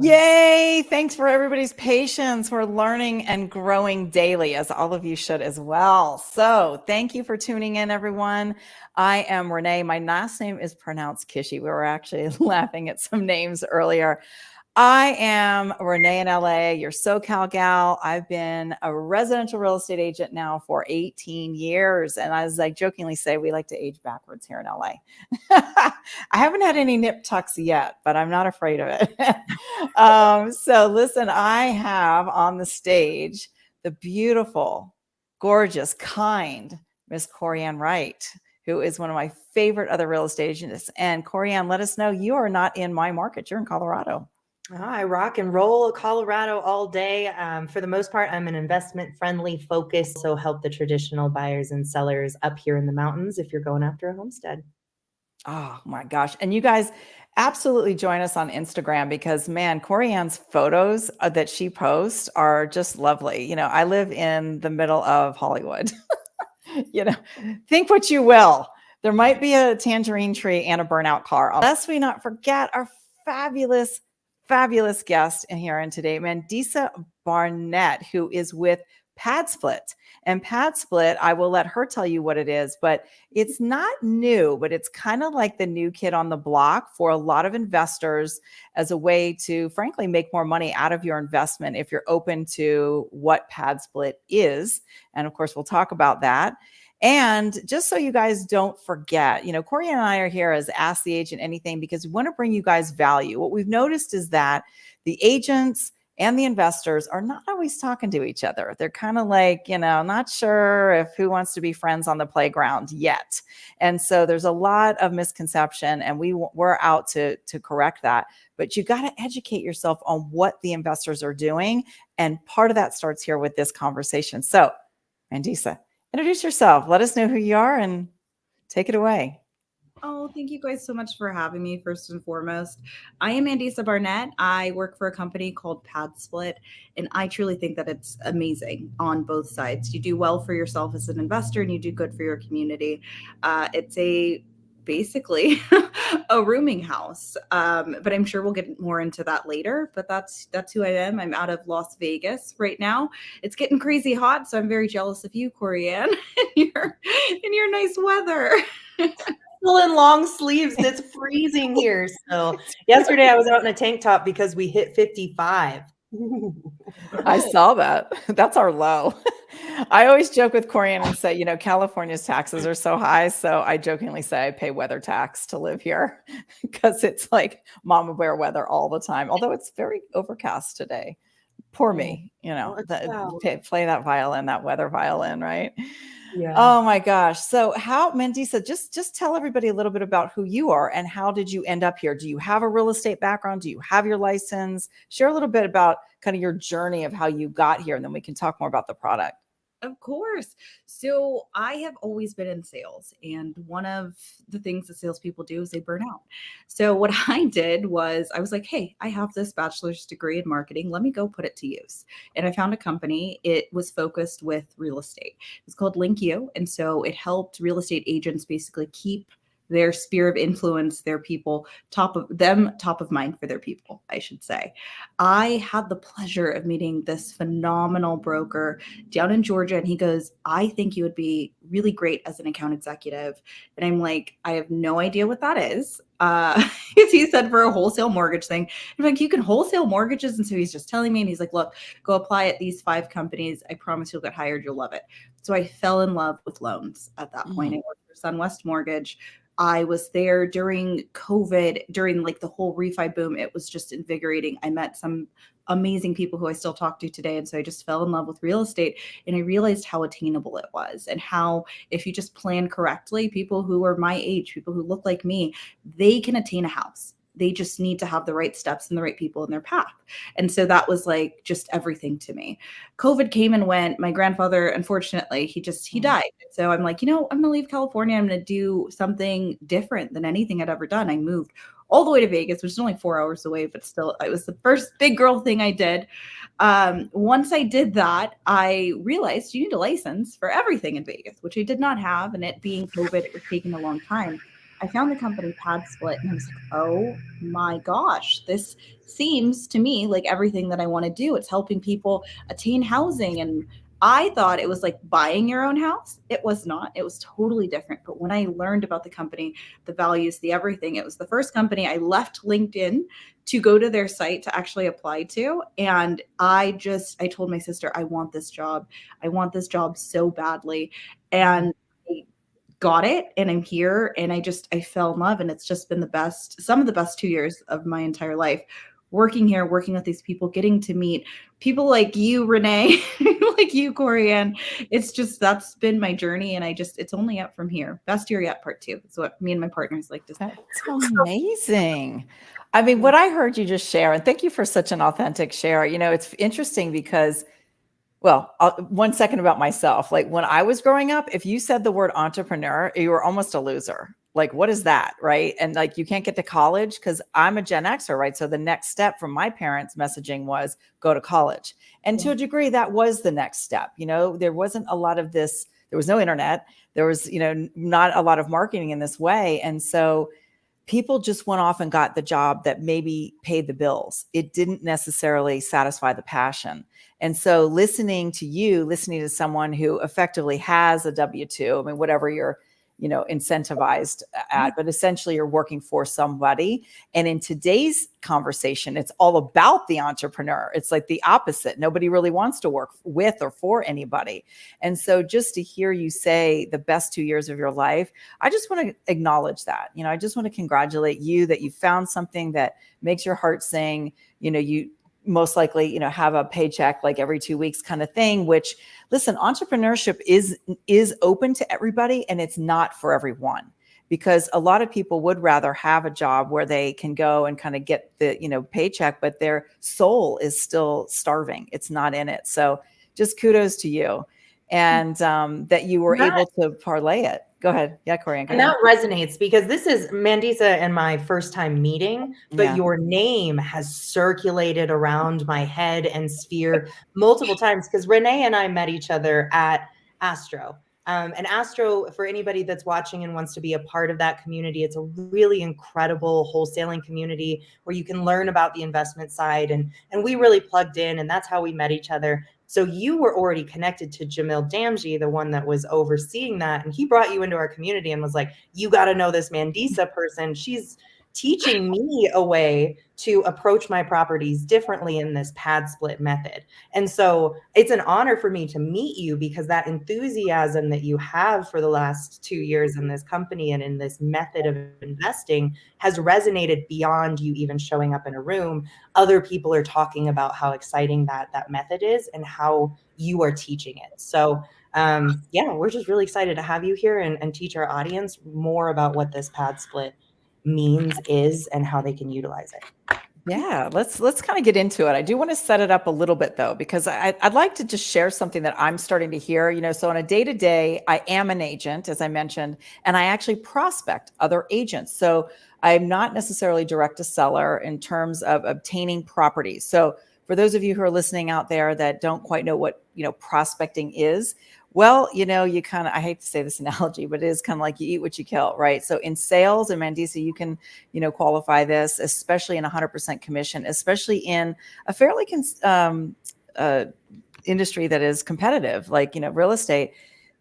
Yay. Thanks for everybody's patience. We're learning and growing daily, as all of you should as well. So thank you for tuning in, everyone. I am Renee. My last name is pronounced Kishi. We were actually laughing at some names earlier. I am Renee in LA, your SoCal gal. I've been a residential real estate agent now for 18 years. And as I jokingly say, we like to age backwards here in LA. I haven't had any nip tucks yet, but I'm not afraid of it. So listen, I have on the stage the beautiful, gorgeous, kind Miss Corianne Wright, who is one of my favorite other real estate agents. And Corianne, let us know you are not in my market. You're in Colorado. I rock and roll Colorado all day. For the most part, I'm an investment-friendly focus, so help the traditional buyers and sellers up here in the mountains if you're going after a homestead. Oh my gosh. And you guys absolutely join us on Instagram because, man, Corianne's photos that she posts are just lovely. You know, I live in the middle of Hollywood. You know, think what you will. There might be a tangerine tree and a burnout car. Lest we not forget our fabulous guest in here and today, Mandisa Barnett, who is with Pad Split. And Pad Split, I will let her tell you what it is, but it's not new, but it's kind of like the new kid on the block for a lot of investors as a way to, frankly, make more money out of your investment if you're open to what Pad Split is. And of course, we'll talk about that. And just so you guys don't forget, you know, Corianne and I are here as Ask the Agent Anything because we want to bring you guys value. What we've noticed is that the agents and the investors are not always talking to each other. They're kind of like, you know, not sure if who wants to be friends on the playground yet. And so there's a lot of misconception, and we're out to correct that. But you got to educate yourself on what the investors are doing. And part of that starts here with this conversation. So, Mandisa, introduce yourself. Let us know who you are and take it away. Oh, thank you guys so much for having me, first and foremost. I am Mandisa Barnett. I work for a company called Pad Split, and I truly think that it's amazing on both sides. You do well for yourself as an investor, and you do good for your community. It's basically a rooming house, but I'm sure we'll get more into that later. But that's who I am. I'm out of Las Vegas right now. It's getting crazy hot, so I'm very jealous of you, Corianne, in your nice weather. Still in long sleeves. It's freezing here. So yesterday I was out in a tank top because we hit 55. I saw that. That's our low. I always joke with Corianne and say, you know, California's taxes are so high. So I jokingly say I pay weather tax to live here because it's like mama bear weather all the time. Although it's very overcast today. Poor me, you know, play that violin, that weather violin, right? Yeah. Oh my gosh. So how, Mandisa, just tell everybody a little bit about who you are and how did you end up here? Do you have a real estate background? Do you have your license? Share a little bit about kind of your journey of how you got here, and then we can talk more about the product. Of course. So I have always been in sales, and one of the things that salespeople do is they burn out. So what I did was I was like, hey, I have this bachelor's degree in marketing. Let me go put it to use. And I found a company. It was focused with real estate. It's called LinkU. And so it helped real estate agents basically keep their sphere of influence, their people, top of mind for their people, I should say. I had the pleasure of meeting this phenomenal broker down in Georgia, and he goes, I think you would be really great as an account executive. And I'm like, I have no idea what that is. He said for a wholesale mortgage thing. I'm like, you can wholesale mortgages. And so he's just telling me, and he's like, look, go apply at these 5 companies. I promise you'll get hired. You'll love it. So I fell in love with loans at that point. I worked for SunWest Mortgage. I was there during COVID, during like the whole refi boom. It was just invigorating. I met some amazing people who I still talk to today. And so I just fell in love with real estate, and I realized how attainable it was, and how if you just plan correctly, people who are my age, people who look like me, they can attain a house. They just need to have the right steps and the right people in their path. And so that was like just everything to me. COVID came and went. My grandfather, unfortunately, he died. So I'm like, you know, I'm going to leave California. I'm going to do something different than anything I'd ever done. I moved all the way to Vegas, which is only 4 hours away, but still, it was the first big girl thing I did. Once I did that, I realized you need a license for everything in Vegas, which I did not have. And it being COVID, it was taking a long time. I found the company Pad Split, and I was like, oh my gosh, this seems to me like everything that I want to do. It's helping people attain housing. And I thought it was like buying your own house. It was not. It was totally different. But when I learned about the company, the values, the everything, it was the first company I left LinkedIn to go to their site to actually apply to. And I told my sister, I want this job. I want this job so badly. And I got it, and I'm here, and I fell in love, and it's just been some of the best 2 years of my entire life. Working here, working with these people, getting to meet people like you, Renee, like you, Corianne. That's been my journey. And it's only up from here. Best year yet, part 2. That's what me and my partners like to say. That's amazing. I mean, what I heard you just share, and thank you for such an authentic share. It's interesting because, well, 1 second about myself. Like when I was growing up, if you said the word entrepreneur, you were almost a loser. Like, what is that? Right. And like, you can't get to college, because I'm a Gen Xer, right? So the next step from my parents' messaging was go to college. And to a degree, that was the next step. There wasn't a lot of this. There was no internet. There was, not a lot of marketing in this way. And so people just went off and got the job that maybe paid the bills. It didn't necessarily satisfy the passion. And so listening to someone who effectively has a W-2, I mean, whatever you're, incentivized at, but essentially you're working for somebody. And in today's conversation, it's all about the entrepreneur. It's like the opposite. Nobody really wants to work with or for anybody. And so just to hear you say the best 2 years of your life, I just want to acknowledge that. I just want to congratulate you that you found something that makes your heart sing. You most likely, have a paycheck like every 2 weeks kind of thing, which, listen, entrepreneurship is open to everybody, and it's not for everyone, because a lot of people would rather have a job where they can go and kind of get the, paycheck, but their soul is still starving. It's not in it. So just kudos to you. And that you were able to parlay it. Go ahead. Yeah, Corianne. And that resonates, because this is Mandisa and my first time meeting, but your name has circulated around my head and sphere multiple times, because Renee and I met each other at Astro. And Astro, for anybody that's watching and wants to be a part of that community, it's a really incredible wholesaling community where you can learn about the investment side. And we really plugged in, and that's how we met each other. So you were already connected to Jamil Damji, the one that was overseeing that. And he brought you into our community and was like, you got to know this Mandisa person. She's teaching me a way to approach my properties differently in this pad split method. And so it's an honor for me to meet you, because that enthusiasm that you have for the last 2 years in this company and in this method of investing has resonated beyond you even showing up in a room. Other people are talking about how exciting that method is and how you are teaching it. So we're just really excited to have you here and teach our audience more about what this pad split means, is, and how they can utilize it. Yeah, let's kind of get into it. I do want to set it up a little bit though, because I'd like to just share something that I'm starting to hear. So on a day-to-day, I am an agent, as I mentioned, and I actually prospect other agents. So I'm not necessarily direct to seller in terms of obtaining properties. So for those of you who are listening out there that don't quite know what prospecting is, well, you kind of, I hate to say this analogy, but it is kind of like you eat what you kill, right? So in sales, and Mandisa, you can, qualify this, especially in 100% commission, especially in a fairly industry that is competitive, like, real estate,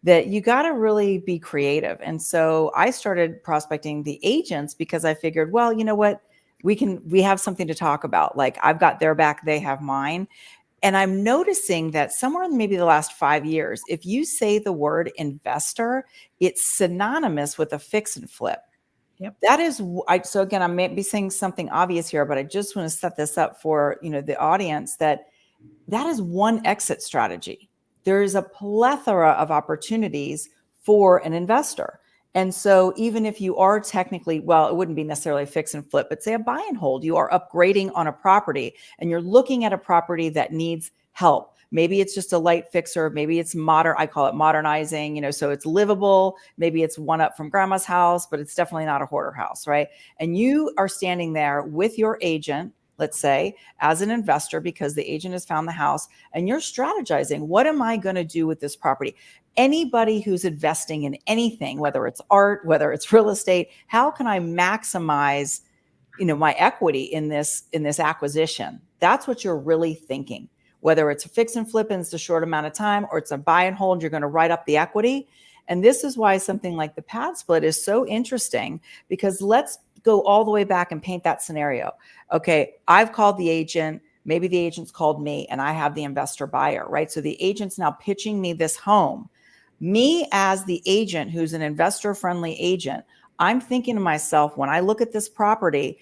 that you got to really be creative. And so I started prospecting the agents because I figured, well, you know what, we have something to talk about. Like, I've got their back, they have mine. And I'm noticing that somewhere in maybe the last 5 years, if you say the word investor, it's synonymous with a fix and flip. Yep. That is, so again, I may be saying something obvious here, but I just want to set this up for, the audience, that is one exit strategy. There is a plethora of opportunities for an investor. And so even if you are technically, well, it wouldn't be necessarily a fix and flip, but say a buy and hold, you are upgrading on a property and you're looking at a property that needs help. Maybe it's just a light fixer. Maybe it's modern. I call it modernizing, so it's livable. Maybe it's one up from grandma's house, but it's definitely not a hoarder house, right? And you are standing there with your agent, let's say, as an investor, because the agent has found the house and you're strategizing, what am I going to do with this property? Anybody who's investing in anything, whether it's art, whether it's real estate, how can I maximize, my equity in this acquisition? That's what you're really thinking. Whether it's a fix and flip and it's a short amount of time, or it's a buy and hold, you're going to write up the equity. And this is why something like the pad split is so interesting, because let's go all the way back and paint that scenario. Okay, I've called the agent. Maybe the agent's called me and I have the investor buyer, right? So the agent's now pitching me this home. Me as the agent, who's an investor friendly agent, I'm thinking to myself, when I look at this property,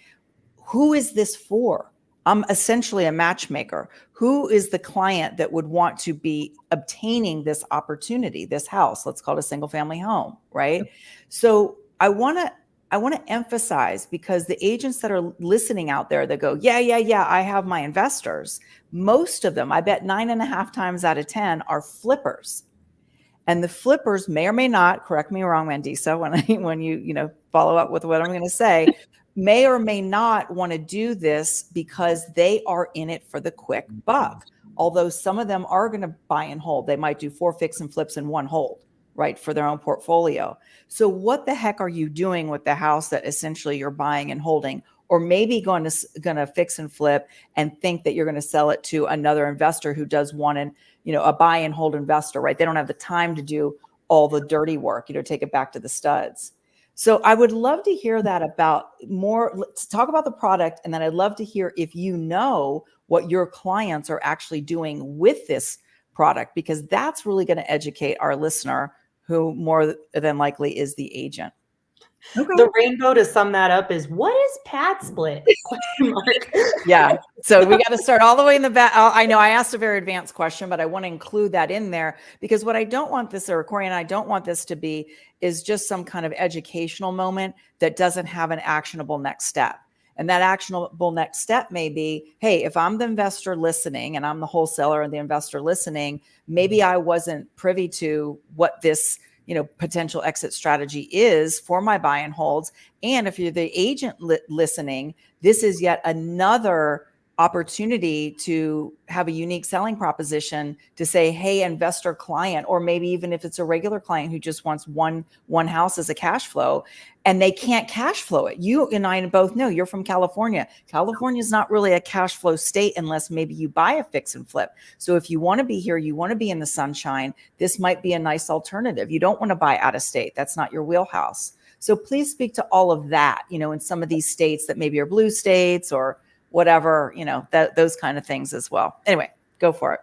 who is this for? I'm essentially a matchmaker. Who is the client that would want to be obtaining this opportunity, this house? Let's call it a single family home, right? So I want to emphasize, because the agents that are listening out there that go, yeah, I have my investors. Most of them, I bet 9.5 times out of 10 are flippers. And the flippers may or may not, correct me wrong, Mandisa, when you follow up with what I'm going to say, may or may not want to do this because they are in it for the quick buck. Although some of them are going to buy and hold. They might do 4 fix and flips and 1 hold, right, for their own portfolio. So what the heck are you doing with the house that essentially you're buying and holding? Or maybe going to fix and flip and think that you're going to sell it to another investor who does want a buy and hold investor, right? They don't have the time to do all the dirty work, take it back to the studs. So I would love to hear that about more. Let's talk about the product. And then I'd love to hear if you know what your clients are actually doing with this product, because that's really going to educate our listener, who more than likely is the agent. Okay. The rainbow, to sum that up, is, what is pad split? Yeah. So we got to start all the way in the back. I know I asked a very advanced question, but I want to include that in there, because what I don't want this, or Corey and I don't want this to be, is just some kind of educational moment that doesn't have an actionable next step. And that actionable next step may be, hey, if I'm the investor listening and I'm the wholesaler and the investor listening, maybe I wasn't privy to what this potential exit strategy is for my buy and holds. And if you're the agent listening, this is yet another opportunity to have a unique selling proposition to say, hey, investor client, or maybe even if it's a regular client who just wants one house as a cash flow and they can't cash flow it. You and I both know, you're from California. California is not really a cash flow state unless maybe you buy a fix and flip. So if you want to be here, you want to be in the sunshine, this might be a nice alternative. You don't want to buy out of state. That's not your wheelhouse. So please speak to all of that, in some of these states that maybe are blue states or whatever, those kind of things as well. Anyway, go for it.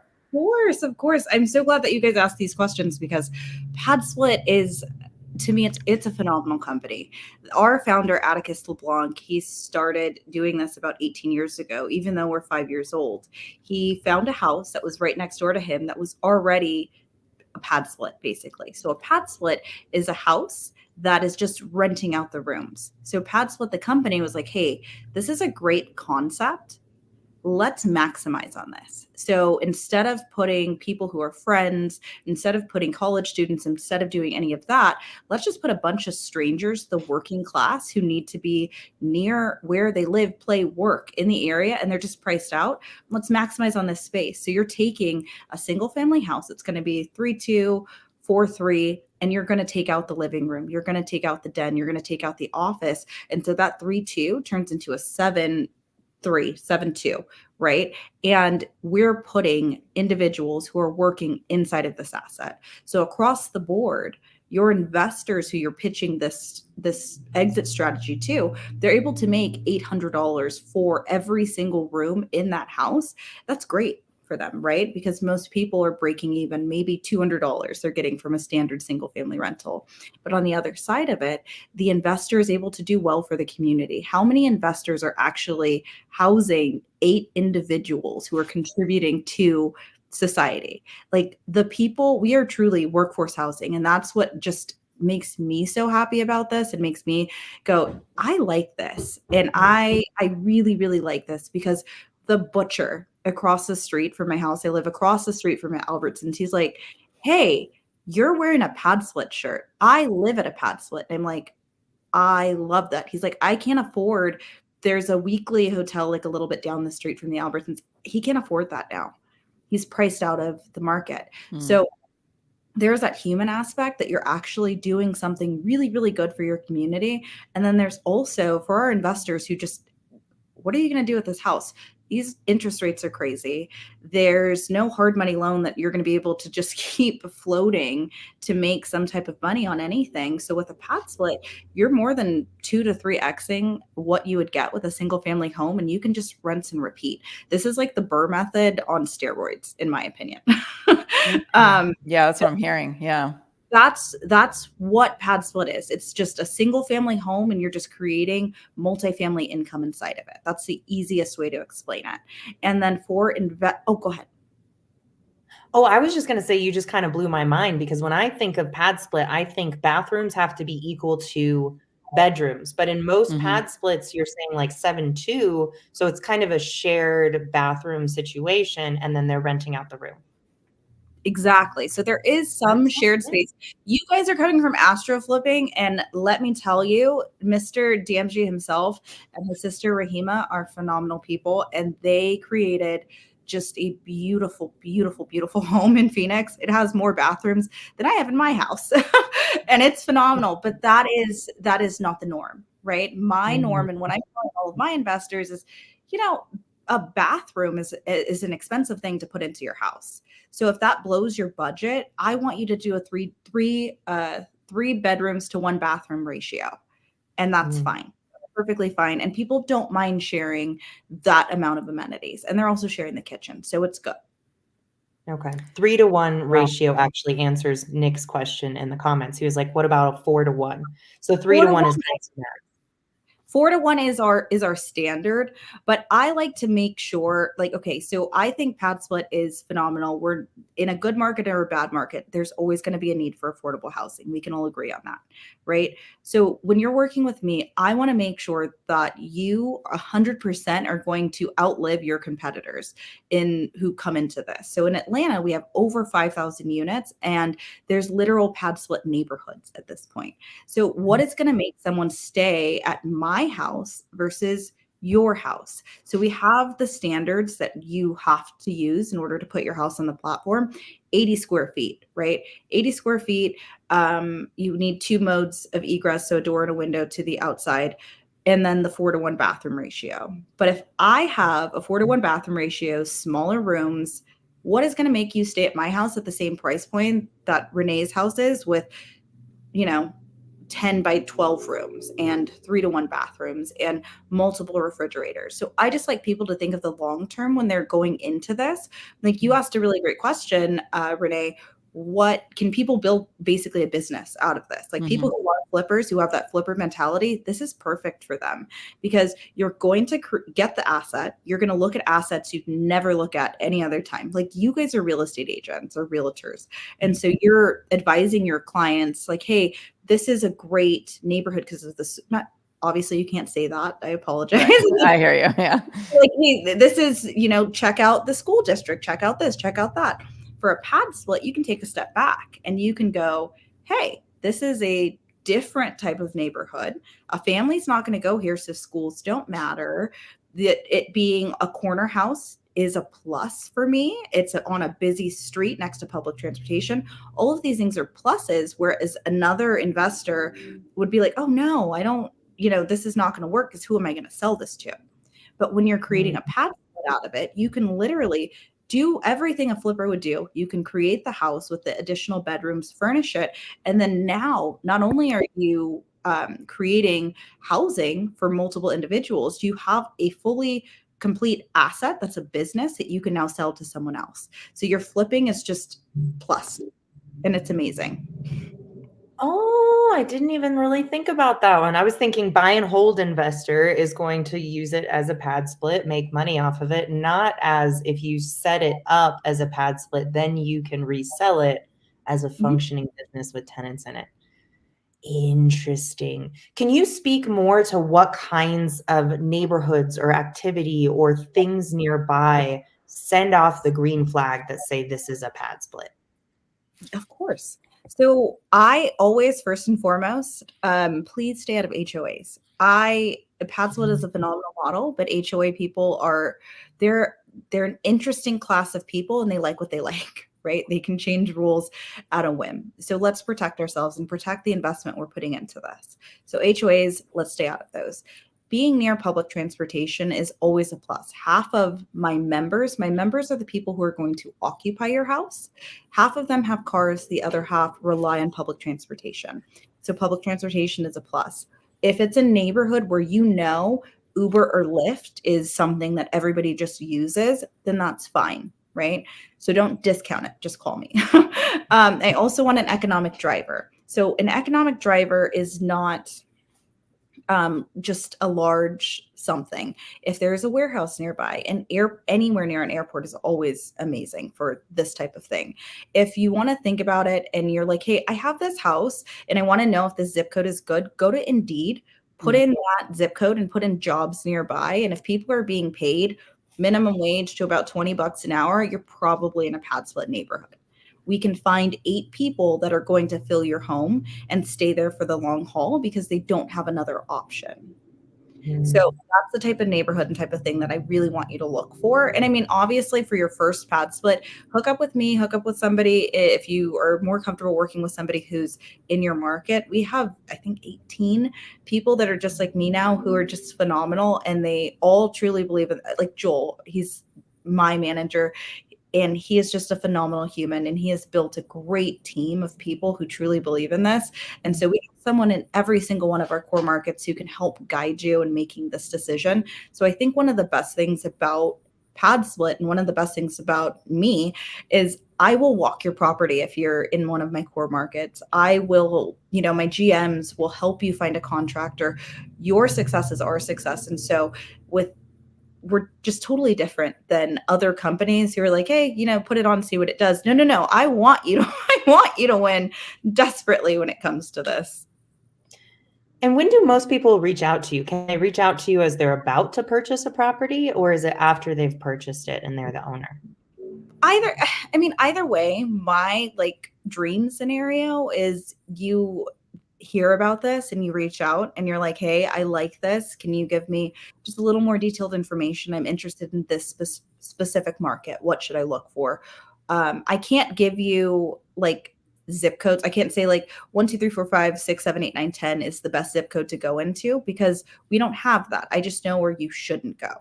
Of course. I'm so glad that you guys asked these questions, because Pad Split is, to me, it's a phenomenal company. Our founder, Atticus LeBlanc, he started doing this about 18 years ago, even though we're 5 years old. He found a house that was right next door to him that was already a pad split, basically. So a pad split is a house that is just renting out the rooms. So Pad Split, the company, was like, hey, this is a great concept. Let's maximize on this. So instead of putting people who are friends, instead of putting college students, instead of doing any of that, let's just put a bunch of strangers, the working class, who need to be near where they live, play, work in the area, and they're just priced out. Let's maximize on this space. So you're taking a single family house. It's going to be 3-2, 4-3, and you're going to take out the living room. You're going to take out the den. You're going to take out the office. And so that 3-2 turns into a 7-3, 7-2, right? And we're putting individuals who are working inside of this asset. So across the board, your investors who you're pitching this exit strategy to, they're able to make $800 for every single room in that house. That's great for them, right? Because most people are breaking even maybe $200 they're getting from a standard single family rental. But on the other side of it, the investor is able to do well for the community. How many investors are actually housing 8 individuals who are contributing to society? Like, the people, we are truly workforce housing. And that's what just makes me so happy about this. It makes me go, I like this. And I really, really like this, because the butcher across the street from my house, I live across the street from Albertsons, he's like, hey, you're wearing a Pad Split shirt. I live at a Pad Split. And I'm like, I love that. He's like, I can't afford, there's a weekly hotel like a little bit down the street from the Albertsons. He can't afford that now. He's priced out of the market. So there's that human aspect that you're actually doing something really, really good for your community. And then there's also for our investors who just, what are you going to do with this house? These interest rates are crazy. There's no hard money loan that you're going to be able to just keep floating to make some type of money on anything. So with a pad split, you're more than 2 to 3xing what you would get with a single family home, and you can just rinse and repeat. This is like the Burr method on steroids, in my opinion. Yeah, that's what I'm hearing. Yeah. That's what pad split is. It's just a single family home, and you're just creating multifamily income inside of it. That's the easiest way to explain it. And then go ahead. Oh, I was just going to say, you just kind of blew my mind, because when I think of pad split, I think bathrooms have to be equal to bedrooms. But in most pad splits, you're saying like 7-2. So it's kind of a shared bathroom situation, and then they're renting out the room. Exactly. So there is some shared space. You guys are coming from astro flipping, and let me tell you, Mr. DMG himself and his sister Rahima are phenomenal people, and they created just a beautiful, beautiful, beautiful home in Phoenix. It has more bathrooms than I have in my house, and it's phenomenal. But that is not the norm, right? My norm, and what I tell all of my investors is, a bathroom is an expensive thing to put into your house. So if that blows your budget, I want you to do a three bedrooms to 1 bathroom ratio. And that's fine. Perfectly fine. And people don't mind sharing that amount of amenities. And they're also sharing the kitchen. So it's good. Okay. 3-to-1 ratio actually answers Nick's question in the comments. He was like, what about a 4-to-1? So 3-to-1 is nice. 4-to-1 is our standard, but I like to make sure, like, okay, so I think pad split is phenomenal. We're in a good market or a bad market. There's always going to be a need for affordable housing. We can all agree on that, right? So when you're working with me, I want to make sure that you 100% are going to outlive your competitors who come into this. So in Atlanta, we have over 5,000 units, and there's literal pad split neighborhoods at this point. So what is going to make someone stay at my house versus your house? So we have the standards that you have to use in order to put your house on the platform. 80 square feet, right? 80 square feet. You need 2 modes of egress, so a door and a window to the outside, and then the 4-to-1 bathroom ratio. But if I have a 4-to-1 bathroom ratio, smaller rooms, what is going to make you stay at my house at the same price point that Renee's house is, with 10 by 12 rooms and 3-to-1 bathrooms and multiple refrigerators? So I just like people to think of the long term when they're going into this. Like, you asked a really great question, Renee. What can people build basically a business out of this? Like, people who are flippers, who have that flipper mentality, this is perfect for them, because you're going to get the asset. You're going to look at assets you'd never look at any other time. Like, you guys are real estate agents or realtors. And so you're advising your clients like, hey, this is a great neighborhood because of this. Not obviously, you can't say that. I apologize. I hear you. Yeah. Like, hey, this is, check out the school district, check out this, check out that. For a pad split, you can take a step back and you can go, hey, this is a different type of neighborhood. A family's not going to go here, so schools don't matter. It being a corner house is a plus for me. It's on a busy street next to public transportation. All of these things are pluses, whereas another investor would be like, oh no, I don't, this is not going to work because who am I going to sell this to? But when you're creating a pad split out of it, you can literally do everything a flipper would do. You can create the house with the additional bedrooms, furnish it. And then now, not only are you creating housing for multiple individuals, you have a fully complete asset that's a business that you can now sell to someone else. So your flipping is just plus, and it's amazing. Oh, I didn't even really think about that one. I was thinking buy and hold investor is going to use it as a pad split, make money off of it, not as if you set it up as a pad split, then you can resell it as a functioning business with tenants in it. Interesting. Can you speak more to what kinds of neighborhoods or activity or things nearby send off the green flag that say this is a pad split? Of course. So I always, first and foremost, please stay out of HOAs. Pad split is a phenomenal model, but HOA people they're an interesting class of people, and they like what they like, right? They can change rules at a whim. So let's protect ourselves and protect the investment we're putting into this. So HOAs, let's stay out of those. Being near public transportation is always a plus. Half of my members are the people who are going to occupy your house. Half of them have cars, the other half rely on public transportation. So public transportation is a plus. If it's a neighborhood where Uber or Lyft is something that everybody just uses, then that's fine, right? So don't discount it, just call me. I also want an economic driver. So an economic driver is not just a large something. If there's a warehouse nearby, anywhere near an airport is always amazing for this type of thing. If you want to think about it and you're like, hey, I have this house and I want to know if the zip code is good, go to Indeed, put in that zip code and put in jobs nearby. And if people are being paid minimum wage to about $20 an hour, you're probably in a pad split neighborhood. We can find 8 people that are going to fill your home and stay there for the long haul because they don't have another option. So that's the type of neighborhood and type of thing that I really want you to look for. And I mean, obviously for your first pad split, hook up with me, hook up with somebody. If you are more comfortable working with somebody who's in your market, we have, I think, 18 people that are just like me now who are just phenomenal. And they all truly believe in, like Joel, he's my manager. And he is just a phenomenal human, and he has built a great team of people who truly believe in this. And so we have someone in every single one of our core markets who can help guide you in making this decision. So I think one of the best things about pad split and one of the best things about me is I will walk your property if you're in one of my core markets. I will, my GMs will help you find a contractor. Your success is our success. And so we're just totally different than other companies who are like, hey, put it on, see what it does. No. I want you to win desperately when it comes to this. And when do most people reach out to you? Can they reach out to you as they're about to purchase a property, or is it after they've purchased it and they're the owner? Either way, my dream scenario is you hear about this and you reach out and you're like, hey, I like this. Can you give me just a little more detailed information? I'm interested in this specific market. What should I look for? I can't give you zip codes. I can't say 1, 2, 3, 4, 5, 6, 7, 8, 9, 10 is the best zip code to go into because we don't have that. I just know where you shouldn't go.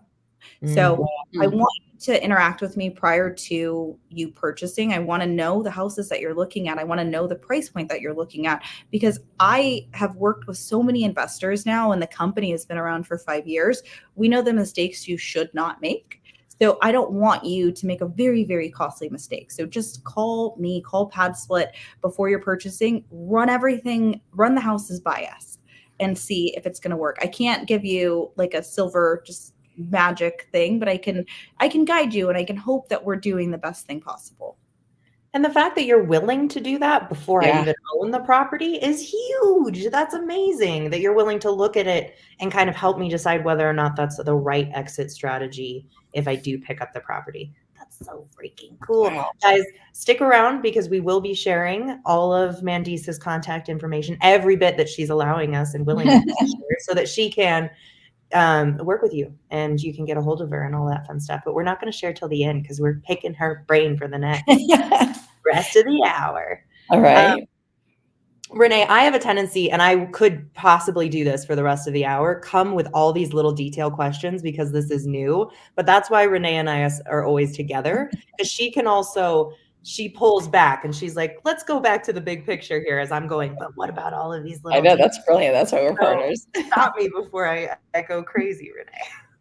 So I want you to interact with me prior to you purchasing. I want to know the houses that you're looking at. I want to know the price point that you're looking at because I have worked with so many investors now and the company has been around for 5 years. We know the mistakes you should not make. So I don't want you to make a very, very costly mistake. So just call me, call Pad Split before you're purchasing, run the houses by us and see if it's going to work. I can't give you a silver, just magic thing, but I can guide you and I can hope that we're doing the best thing possible. And the fact that you're willing to do that before I even own the property is huge. That's amazing that you're willing to look at it and kind of help me decide whether or not that's the right exit strategy if I do pick up the property. That's so freaking cool. Wow. Guys, stick around because we will be sharing all of Mandisa's contact information, every bit that she's allowing us and willing to share so that she can work with you and you can get a hold of her and all that fun stuff. But we're not going to share till the end because we're picking her brain for the next rest of the hour. All right. Renee, I have a tendency, and I could possibly do this for the rest of the hour, come with all these little detail questions because this is new. But that's why Renee and I are always together because she pulls back and she's like, let's go back to the big picture here as I'm going, but what about all of these little I know, that's brilliant. That's why we're partners. Stop me before I go crazy, Renee.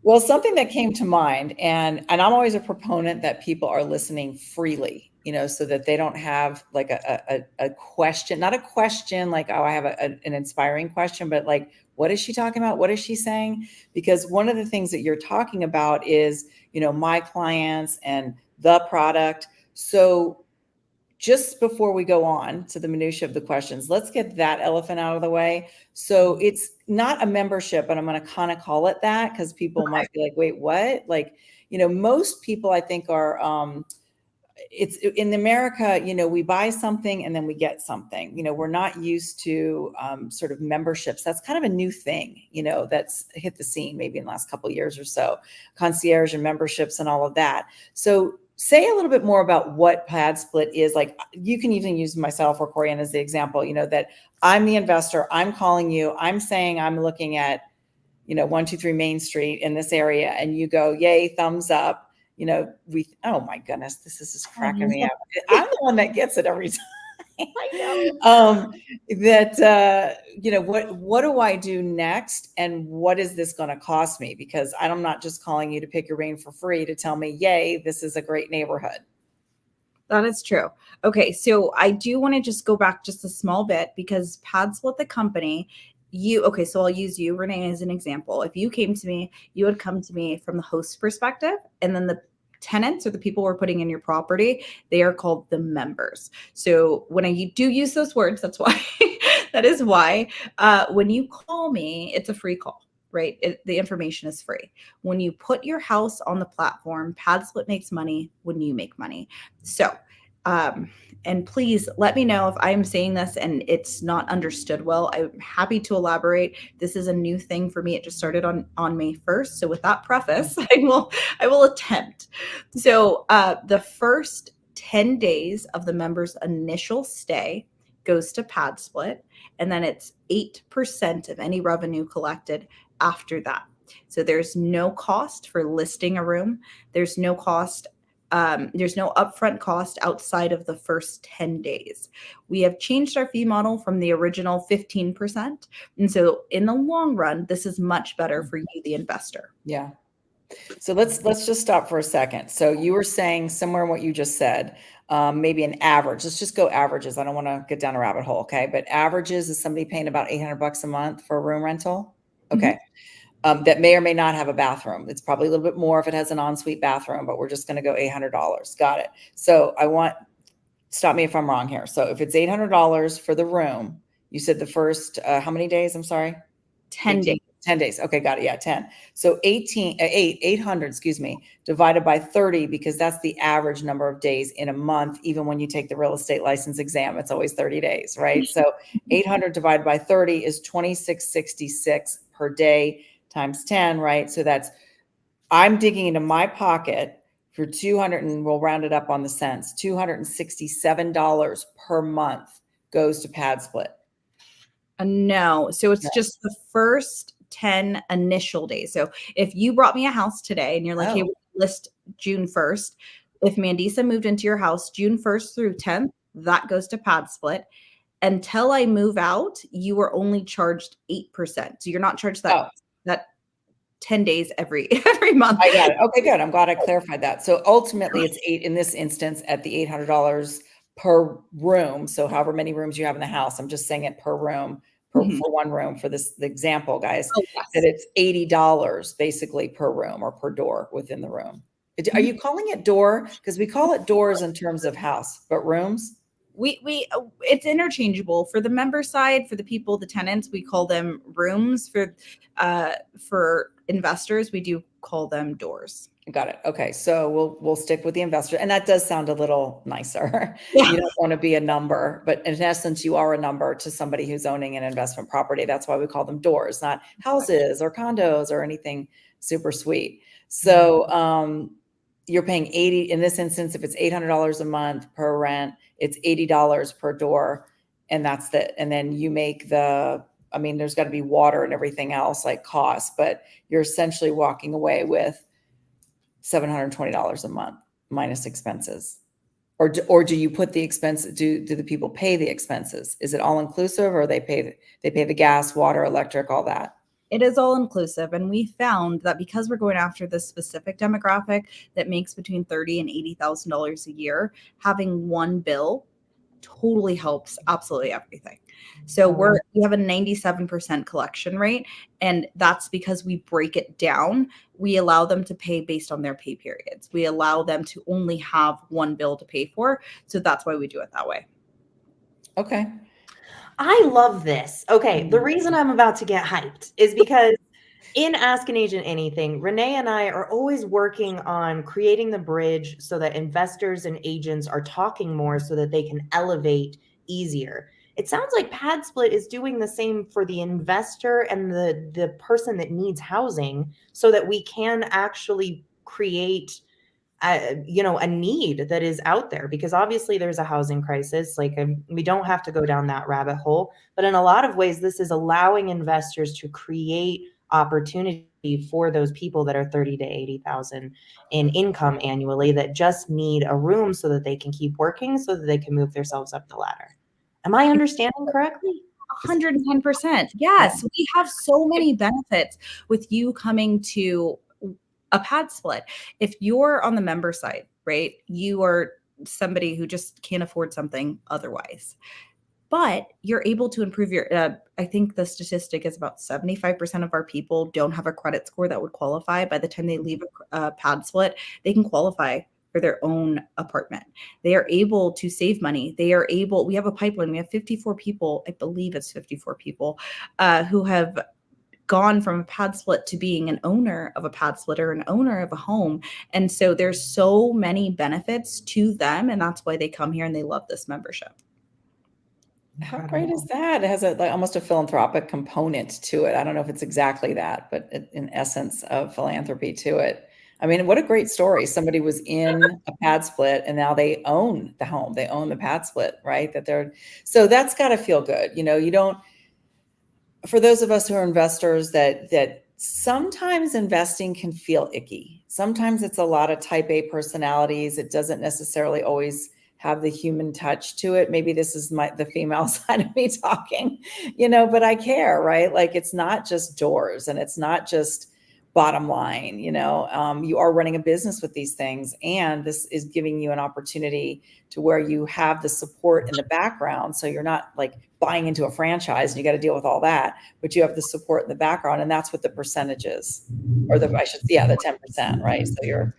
Well, something that came to mind, and I'm always a proponent that people are listening freely, so that they don't have a question, not a question like, oh, I have an inspiring question, but what is she talking about? What is she saying? Because one of the things that you're talking about is, my clients and the product. So just before we go on to the minutia of the questions, let's get that elephant out of the way. So it's not a membership, but I'm going to kind of call it that because people might be like, wait, what? Most people I think are, it's in America, we buy something and then we get something, we're not used to sort of memberships. That's kind of a new thing, that's hit the scene maybe in the last couple of years or so, concierge and memberships and all of that. So say a little bit more about what pad split is. Like, you can even use myself or Corianne as the example, that I'm the investor, I'm calling you, I'm saying I'm looking at, 123 Main Street in this area, and you go, yay, thumbs up. Oh my goodness, this is just cracking me up. I'm the one that gets it every time. I know. What do I do next, and what is this going to cost me? Because I'm not just calling you to pick your brain for free to tell me, yay, this is a great neighborhood. That is true. Okay, so I do want to just go back just a small bit, because Pad Split the company, so I'll use you, Renee, as an example. If you came to me, you would come to me from the host perspective, and then the tenants or the people we're putting in your property, they are called the members. So when I do use those words, that's why, that is why, when you call me, it's a free call, right? The information is free. When you put your house on the platform, Pad Split makes money when you make money. So, and please let me know if I'm saying this and it's not understood well. I'm happy to elaborate. This is a new thing for me. It just started on May 1st. So with that preface, I will attempt. So the first 10 days of the member's initial stay goes to Pad Split, and then it's 8% of any revenue collected after that. So there's no cost for listing a room. There's no cost. There's no upfront cost outside of the first 10 days. We have changed our fee model from the original 15%. And so in the long run, this is much better for you, the investor. Yeah. So let's just stop for a second. So you were saying somewhere in what you just said, maybe an average. Let's just go averages. I don't want to get down a rabbit hole. Okay. But averages is somebody paying about $800 a month for a room rental. Okay. Mm-hmm. That may or may not have a bathroom. It's probably a little bit more if it has an ensuite bathroom, but we're just going to go $800. Got it. So stop me if I'm wrong here. So if it's $800 for the room, you said the first, how many days? I'm sorry. 10 days. 10 days. Okay. Got it. Yeah. 10. So 800, excuse me, divided by 30, because that's the average number of days in a month. Even when you take the real estate license exam, it's always 30 days, right? So 800 divided by 30 is 2666 per day times 10, right? So I'm digging into my pocket for 200, and we'll round it up on the cents, $267 per month goes to Pad Split. No. So it's just the first 10 initial days. So if you brought me a house today and you're like, hey, we'll list June 1st. If Mandisa moved into your house June 1st through 10th, that goes to Pad Split. Until I move out, you are only charged 8%. So you're not charged that 10 days every month. I got it. Okay, good. I'm glad I clarified that. So ultimately it's in this instance at the $800 per room. So however many rooms you have in the house, I'm just saying it per room, for one room for the example, guys, that it's $80 basically per room or per door within the room. Are you calling it door? Because we call it doors in terms of house, but rooms? It's interchangeable. For the member side, for the people, the tenants, we call them rooms. For investors, we do call them doors. Got it. Okay. So we'll stick with the investor. And that does sound a little nicer. Yeah. You don't want to be a number, but in essence, you are a number to somebody who's owning an investment property. That's why we call them doors, not houses or condos or anything super sweet. So you're paying in this instance, if it's $800 a month per rent, it's $80 per door. And that's and then you make there's got to be water and everything else like costs, but you're essentially walking away with $720 a month minus expenses. Or do you put the expense? Do the people pay the expenses? Is it all inclusive, or they pay the gas, water, electric, all that? It is all inclusive. And we found that because we're going after this specific demographic that makes between $30,000 and $80,000 a year, having one bill totally helps absolutely everything. So we have a 97% collection rate, and that's because we break it down. We allow them to pay based on their pay periods. We allow them to only have one bill to pay for. So that's why we do it that way. Okay. I love this. Okay. The reason I'm about to get hyped is because in Ask an Agent Anything, Renee and I are always working on creating the bridge so that investors and agents are talking more so that they can elevate easier. It sounds like Pad Split is doing the same for the investor and the person that needs housing so that we can actually create a need that is out there, because obviously there's a housing crisis. Like, we don't have to go down that rabbit hole, but in a lot of ways, this is allowing investors to create opportunity for those people that are 30 to 80,000 in income annually, that just need a room so that they can keep working, so that they can move themselves up the ladder. Am I understanding correctly? 110%. Yes, we have so many benefits with you coming to a pad split. If you're on the member side, right, you are somebody who just can't afford something otherwise, but you're able to improve your, I think the statistic is about 75% of our people don't have a credit score that would qualify. By the time they leave a pad split, they can qualify for their own apartment. They are able to save money. We have a pipeline. We have 54 people, I believe it's 54 people, who have gone from a pad split to being an owner of a pad split or an owner of a home. And so there's so many benefits to them. And that's why they come here and they love this membership. How great is that? It has almost a philanthropic component to it. I don't know if it's exactly that, but in essence of philanthropy to it. I mean, what a great story. Somebody was in a pad split and now they own the home. They own the pad split, right? So that's got to feel good. You don't, for those of us who are investors, that sometimes investing can feel icky. Sometimes it's a lot of type A personalities. It doesn't necessarily always have the human touch to it. Maybe this is the female side of me talking, but I care, right? Like, it's not just doors and it's not just bottom line, you are running a business with these things, and this is giving you an opportunity to where you have the support in the background. So you're not like buying into a franchise and you got to deal with all that, but you have the support in the background, and that's what the percentage is, or the 10%, right? So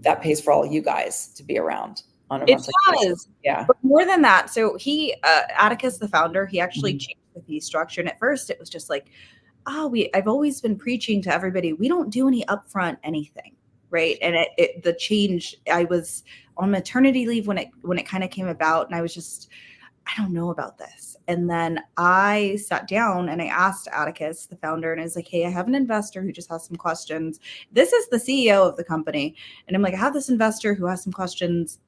that pays for all you guys to be around on a monthly basis. Yeah. But more than that. So Atticus, the founder, he actually changed the fee structure. And at first it was just like, I've always been preaching to everybody, we don't do any upfront anything, right? And the change, I was on maternity leave when it kind of came about, and I was just, I don't know about this. And then I sat down and I asked Atticus, the founder, and I was like, hey, I have an investor who just has some questions. This is the CEO of the company. And I'm like, I have this investor who has some questions.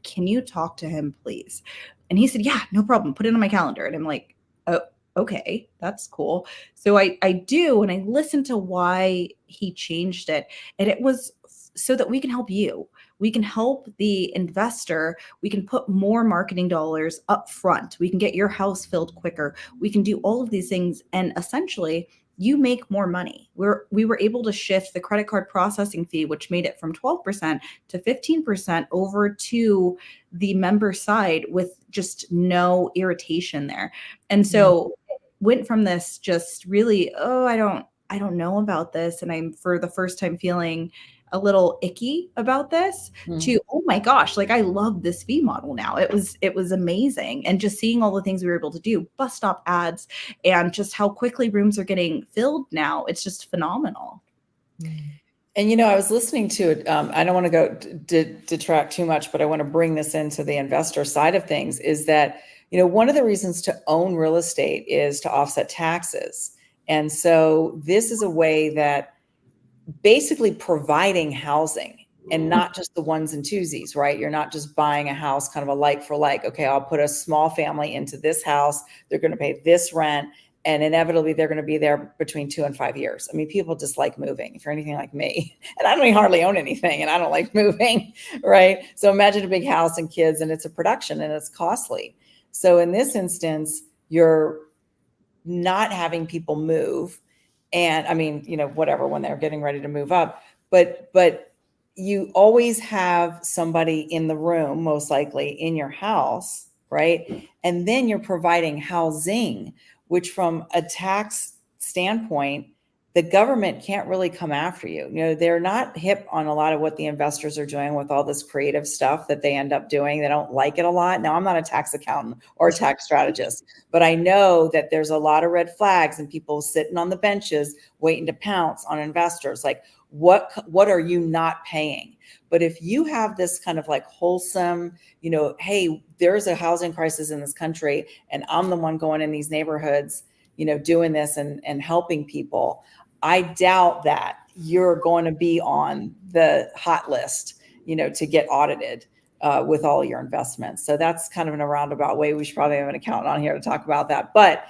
Can you talk to him, please? And he said, yeah, no problem. Put it on my calendar. And I'm like, oh, okay, that's cool. So I do, and I listened to why he changed it. And it was so that we can help you. We can help the investor. We can put more marketing dollars up front. We can get your house filled quicker. We can do all of these things. And essentially, you make more money. We were able to shift the credit card processing fee, which made it from 12% to 15% over to the member side with just no irritation there. And so went from this just really, I don't know about this. And I'm for the first time feeling a little icky about this to, oh my gosh, like I love this fee model now. It was amazing. And just seeing all the things we were able to do, bus stop ads, and just how quickly rooms are getting filled now. It's just phenomenal. And, I was listening to it. I don't want to go detract too much, but I want to bring this into the investor side of things, is that, one of the reasons to own real estate is to offset taxes. And so this is a way that basically providing housing, and not just the ones and twosies, right? You're not just buying a house kind of a like for like. Okay, I'll put a small family into this house. They're going to pay this rent, and inevitably they're going to be there between 2 and 5 years. I mean, people just like moving. If you're anything like me, and I don't even hardly own anything, and I don't like moving, right? So imagine a big house and kids, and it's a production and it's costly. So in this instance, you're not having people move. And I mean, whatever, when they're getting ready to move up, but you always have somebody in the room, most likely in your house, right? And then you're providing housing, which from a tax standpoint, the government can't really come after you. They're not hip on a lot of what the investors are doing with all this creative stuff that they end up doing. They don't like it a lot. Now, I'm not a tax accountant or a tax strategist, but I know that there's a lot of red flags and people sitting on the benches waiting to pounce on investors. Like, what are you not paying? But if you have this kind of like wholesome, hey, there's a housing crisis in this country, and I'm the one going in these neighborhoods, doing this and helping people, I doubt that you're going to be on the hot list to get audited with all your investments. So that's kind of in a roundabout way. We should probably have an accountant on here to talk about that. But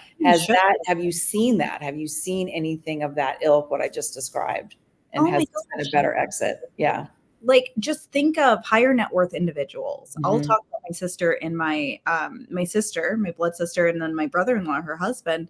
have you seen that? Have you seen anything of that ilk, what I just described? And has this been a better exit? Yeah. Like, just think of higher net worth individuals. I'll talk about my sister and my blood sister, and then my brother-in-law, her husband.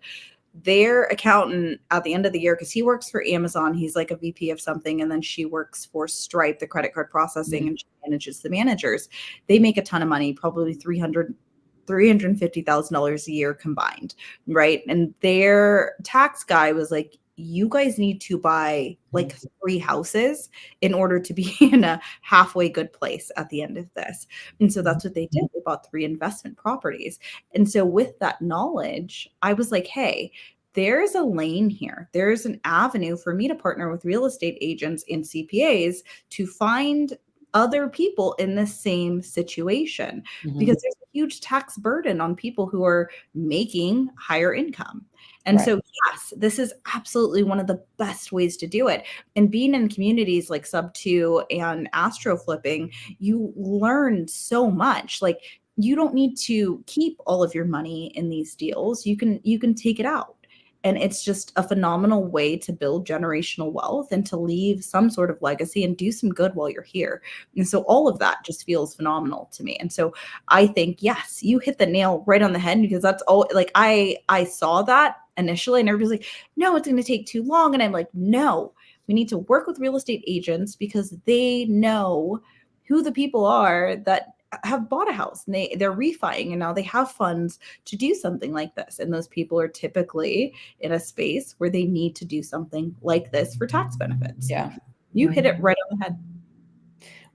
Their accountant at the end of the year, because he works for Amazon, he's like a VP of something, and then she works for Stripe, the credit card processing, and she manages the managers. They make a ton of money, probably $350,000 a year combined, right? And their tax guy was like, you guys need to buy like 3 houses in order to be in a halfway good place at the end of this. And so that's what they did. They bought 3 investment properties. And so with that knowledge, I was like, hey, there's a lane here. There's an avenue for me to partner with real estate agents and CPAs to find other people in the same situation, because there's a huge tax burden on people who are making higher income. And so, yes, this is absolutely one of the best ways to do it. And being in communities like Sub2 and Astro Flipping, you learn so much. Like, you don't need to keep all of your money in these deals. You can take it out. And it's just a phenomenal way to build generational wealth and to leave some sort of legacy and do some good while you're here. And so all of that just feels phenomenal to me. And so I think, yes, you hit the nail right on the head, because that's all, like, I saw that initially and everybody's like, no, it's going to take too long. And I'm like, no, we need to work with real estate agents because they know who the people are that have bought a house and they're refining, and now they have funds to do something like this. And those people are typically in a space where they need to do something like this for tax benefits. Yeah. You hit it right on the head.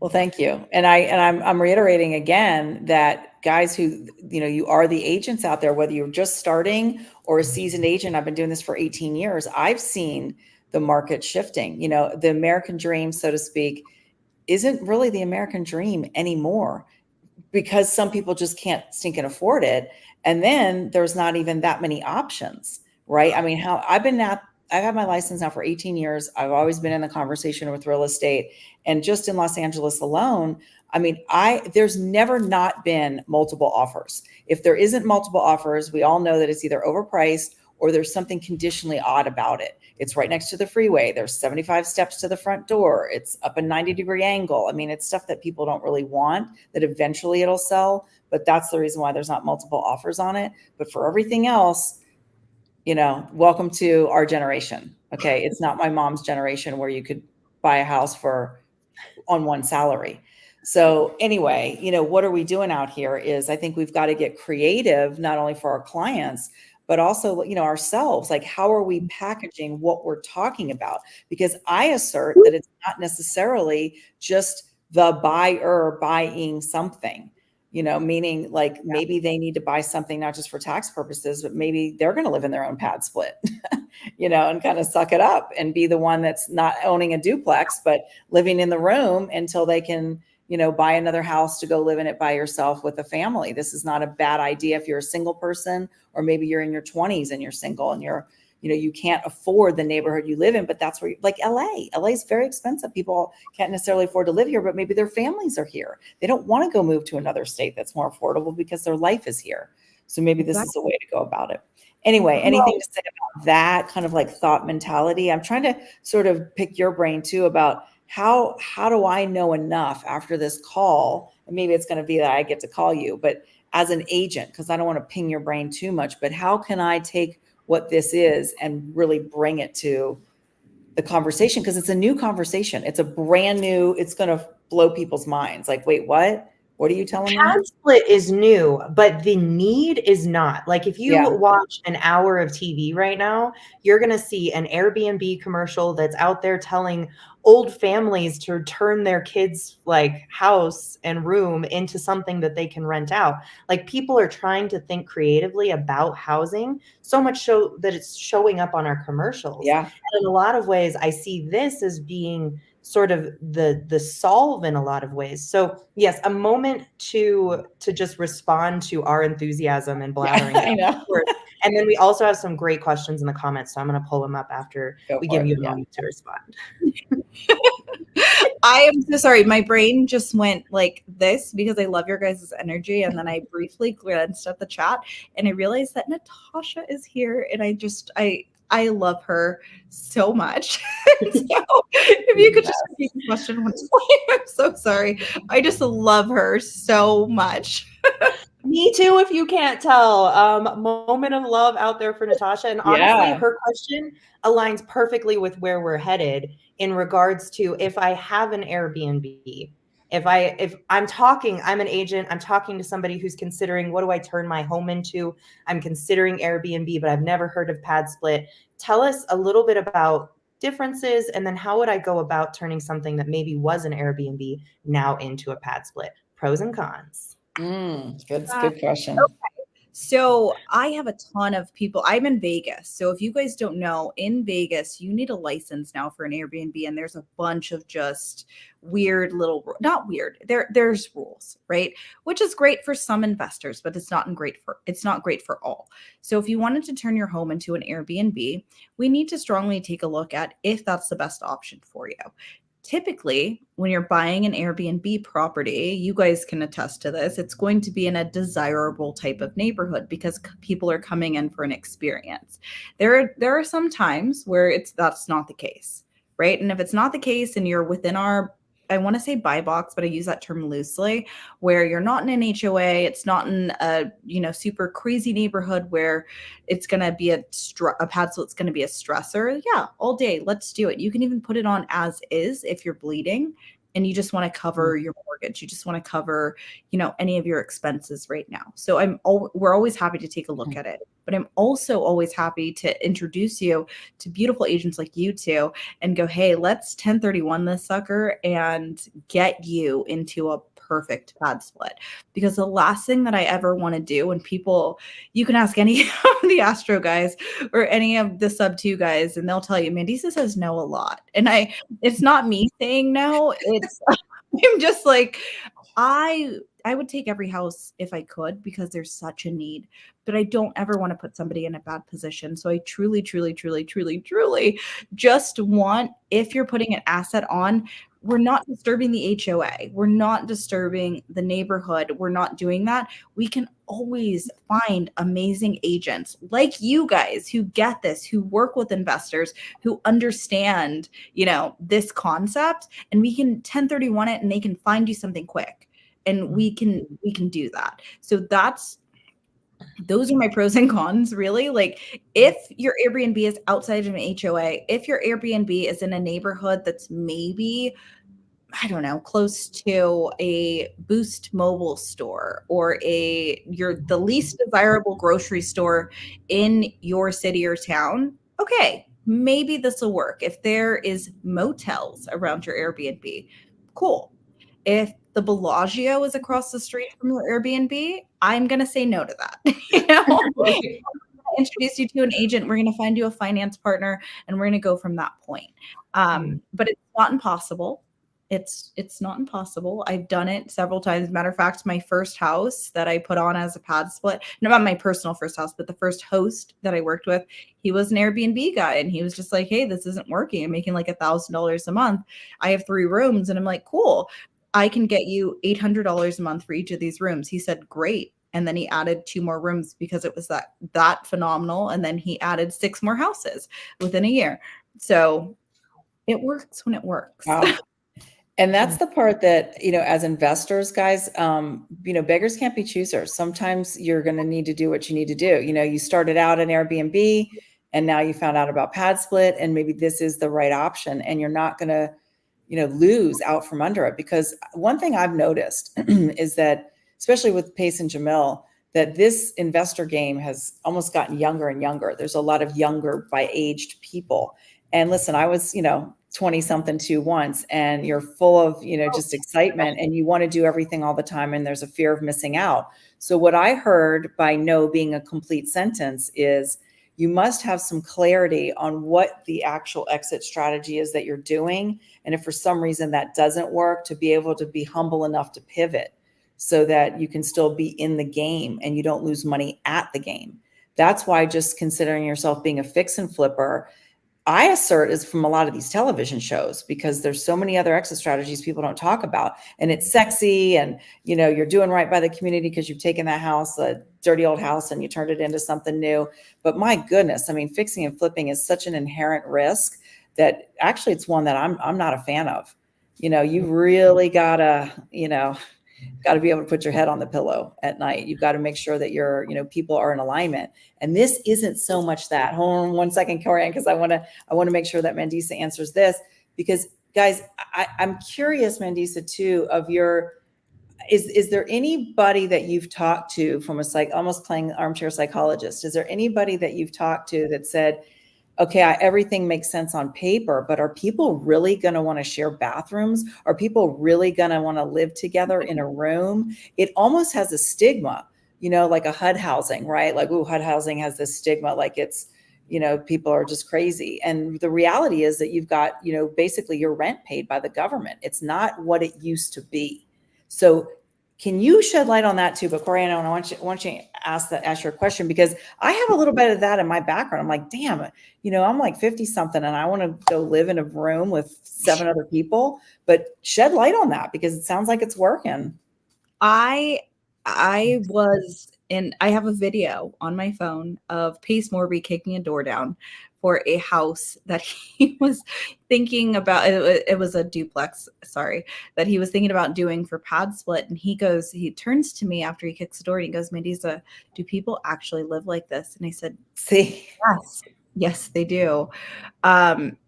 Well, thank you. And I'm reiterating again that, guys, who, you are the agents out there, whether you're just starting or a seasoned agent. I've been doing this for 18 years. I've seen the market shifting. The American dream, so to speak, isn't really the American dream anymore, because some people just can't stinking afford it. And then there's not even that many options, right? I mean, I've had my license now for 18 years. I've always been in the conversation with real estate, and just in Los Angeles alone, I mean, there's never not been multiple offers. If there isn't multiple offers, we all know that it's either overpriced or there's something conditionally odd about it. It's right next to the freeway. There's 75 steps to the front door. It's up a 90-degree angle. I mean, it's stuff that people don't really want, that eventually it'll sell, but that's the reason why there's not multiple offers on it. But for everything else, welcome to our generation. Okay. It's not my mom's generation where you could buy a house on one salary. So anyway, what are we doing out here is, I think we've got to get creative, not only for our clients, but also, ourselves. Like, how are we packaging what we're talking about? Because I assert that it's not necessarily just the buyer buying something, meaning like maybe they need to buy something not just for tax purposes, but maybe they're going to live in their own pad split, and kind of suck it up and be the one that's not owning a duplex, but living in the room until they can, buy another house to go live in it by yourself with a family. This is not a bad idea if you're a single person, or maybe you're in your 20s and you're single and you can't afford the neighborhood you live in, but that's where, like LA is very expensive. People can't necessarily afford to live here, but maybe their families are here. They don't want to go move to another state that's more affordable because their life is here. So maybe this is a way to go about it. Anyway, anything to say about that kind of like thought mentality? I'm trying to sort of pick your brain too about how do I know enough after this call? And maybe it's going to be that I get to call you, but as an agent, because I don't want to ping your brain too much, but how can I take what this is and really bring it to the conversation? Because it's a new conversation. It's a brand new, it's going to blow people's minds. Like, wait, what? What are you telling me? Pad split is new, but the need is not. Like, if you watch an hour of TV right now, you're going to see an Airbnb commercial that's out there telling old families to turn their kids' like house and room into something that they can rent out. Like, people are trying to think creatively about housing, so much so that it's showing up on our commercials. Yeah. And in a lot of ways, I see this as being sort of the solve in a lot of ways. So yes, a moment to just respond to our enthusiasm and blathering. I know. And then we also have some great questions in the comments, so I'm going to pull them up after we give you a moment to respond. I am so sorry. My brain just went like this because I love your guys' energy. And then I briefly glanced at the chat and I realized that Natasha is here. And I love her so much. So if you could just repeat the question once more, I'm so sorry. I just love her so much. Me too, if you can't tell. Moment of love out there for Natasha. And honestly, her question aligns perfectly with where we're headed in regards to if I have an Airbnb, if I'm an agent, I'm talking to somebody who's considering what do I turn my home into? I'm considering Airbnb, but I've never heard of Pad Split. Tell us a little bit about differences, and then how would I go about turning something that maybe was an Airbnb now into a Pad Split? Pros and cons. Good question. Okay. So I have a ton of people. I'm in Vegas. So if you guys don't know, in Vegas, you need a license now for an Airbnb. And there's a bunch of just weird not weird. There's rules, right? Which is great for some investors, but it's not great for all. So if you wanted to turn your home into an Airbnb, we need to strongly take a look at if that's the best option for you. Typically, when you're buying an Airbnb property, you guys can attest to this, it's going to be in a desirable type of neighborhood because people are coming in for an experience. There are some times where that's not the case, right? And if it's not the case and you're within our, I want to say buy box, but I use that term loosely, where you're not in an HOA, it's not in a, super crazy neighborhood where it's going to be a pad split's going to be a stressor. Yeah, all day. Let's do it. You can even put it on as is if you're bleeding and you just want to cover your mortgage. You just want to cover, any of your expenses right now. So we're always happy to take a look at it, but I'm also always happy to introduce you to beautiful agents like you two and go, hey, let's 1031 this sucker and get you into a perfect pad split. Because the last thing that I ever want to do when people, you can ask any of the Astro guys or any of the sub 2 guys, and they'll tell you, Mandisa says no a lot. And it's not me saying no. It's, I'm just like, I would take every house if I could because there's such a need, but I don't ever want to put somebody in a bad position. So I truly, truly, truly, truly, truly just want, if you're putting an asset on, we're not disturbing the HOA. We're not disturbing the neighborhood. We're not doing that. We can always find amazing agents like you guys who get this, who work with investors, who understand, this concept, and we can 1031 it and they can find you something quick. And we can do that. So those are my pros and cons, really. Like if your Airbnb is outside of an HOA, if your Airbnb is in a neighborhood that's maybe, I don't know, close to a Boost mobile store or the least desirable grocery store in your city or town, okay, maybe this will work. If there is motels around your Airbnb, cool. If the Bellagio is across the street from your Airbnb, I'm going to say no to that. Introduce you to an agent. We're going to find you a finance partner and we're going to go from that point. But it's not impossible. It's not impossible. I've done it several times. Matter of fact, my first house that I put on as a pad split, not my personal first house, but the first host that I worked with, he was an Airbnb guy. And he was just like, hey, this isn't working. I'm making like $1,000 a month. I have 3 rooms. And I'm like, cool. I can get you $800 a month for each of these rooms. He said, great. And then he added 2 more rooms because it was that phenomenal. And then he added 6 more houses within a year. So it works when it works. Wow. And that's the part that, as investors, guys, beggars can't be choosers. Sometimes you're going to need to do what you need to do. You started out in Airbnb and now you found out about pad split and maybe this is the right option and you're not going to, lose out from under it. Because one thing I've noticed is that, especially with Pace and Jamil, that this investor game has almost gotten younger and younger. There's a lot of younger by aged people. And listen, I was, 20 something too once, and you're full of, just excitement and you want to do everything all the time. And there's a fear of missing out. So what I heard by no being a complete sentence is you must have some clarity on what the actual exit strategy is that you're doing. And if for some reason that doesn't work, to be able to be humble enough to pivot so that you can still be in the game and you don't lose money at the game. That's why just considering yourself being a fix and flipper, I assert is from a lot of these television shows, because there's so many other exit strategies people don't talk about, and it's sexy, and you're doing right by the community because you've taken that house, a dirty old house, and you turned it into something new. But my goodness, I mean, fixing and flipping is such an inherent risk that actually it's one that I'm not a fan of. You really gotta, got to be able to put your head on the pillow at night. You've got to make sure that people are in alignment. And this isn't so much that. Hold on one second, Corianne, because I want to make sure that Mandisa answers this, because guys, I'm curious, Mandisa, too, of is there anybody that you've talked to from almost playing armchair psychologist? Is there anybody that you've talked to that said, okay, everything makes sense on paper, but are people really going to want to share bathrooms? Are people really going to want to live together in a room? It almost has a stigma, like a HUD housing, right? Like, HUD housing has this stigma, like it's, people are just crazy. And the reality is that you've got, basically your rent paid by the government. It's not what it used to be. So can you shed light on that too? But Corianne, I want you to ask your question, because I have a little bit of that in my background. I'm like, damn, I'm like 50 something and I want to go live in a room with 7 other people, but shed light on that, because it sounds like it's working. I have a video on my phone of Pace Morby kicking a door down for a house that he was thinking about. It was a duplex, that he was thinking about doing for pad split. And he turns to me after he kicks the door and he goes, Mandisa, do people actually live like this? And I said, see, yes, they do. One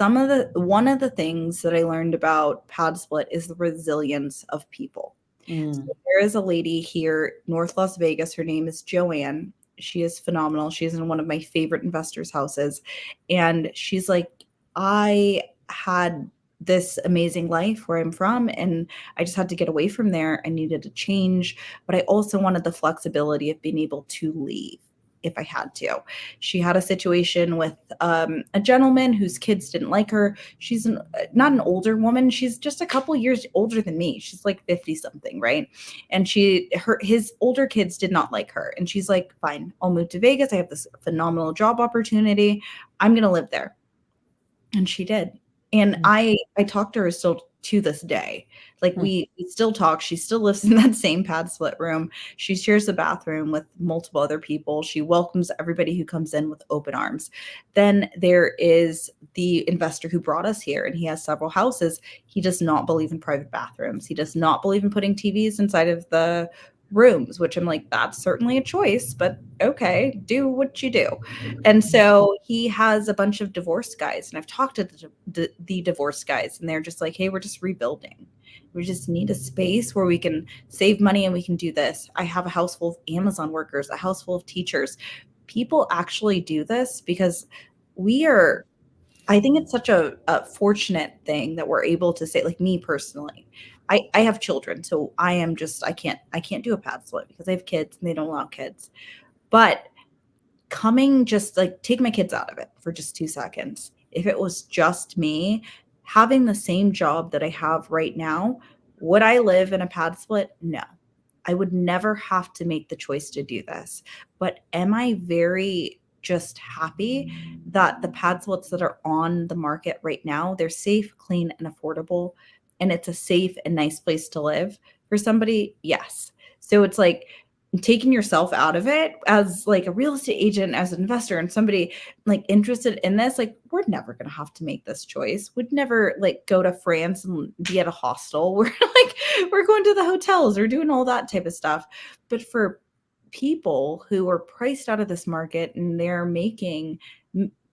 of the things that I learned about pad split is the resilience of people. So there is a lady here, North Las Vegas. Her name is Joanne. She is phenomenal. She's in one of my favorite investors' houses. And she's like, I had this amazing life where I'm from, and I just had to get away from there. I needed a change, but I also wanted the flexibility of being able to leave if I had to. She had a situation with a gentleman whose kids didn't like her. She's not an older woman. She's just a couple years older than me. She's like 50 something, right? And his older kids did not like her. And she's like, fine, I'll move to Vegas. I have this phenomenal job opportunity. I'm going to live there. And she did. And I talked to her still to this day. Like we still talk. She still lives in that same pad split room. She shares a bathroom with multiple other people. She welcomes everybody who comes in with open arms. Then there is the investor who brought us here, and he has several houses. He does not believe in private bathrooms. He does not believe in putting TVs inside of the rooms, which I'm like, that's certainly a choice, but okay, do what you do. And so he has a bunch of divorced guys, and I've talked to the divorced guys, and they're just like, hey, we're just rebuilding. We just need a space where we can save money and we can do this. I have a house full of Amazon workers, a house full of teachers. People actually do this because I think it's such a fortunate thing that we're able to say, like me personally, I have children, so I can't do a pad split because I have kids and they don't allow kids. But take my kids out of it for just 2 seconds. If it was just me having the same job that I have right now, would I live in a pad split? No, I would never have to make the choice to do this. But am I very just happy that the pad splits that are on the market right now, they're safe, clean, and affordable, and it's a safe and nice place to live for somebody? Yes. So it's like taking yourself out of it as like a real estate agent, as an investor, and somebody like interested in this, like we're never going to have to make this choice. We'd never like go to France and be at a hostel. We're going to the hotels or doing all that type of stuff. But for people who are priced out of this market and they're making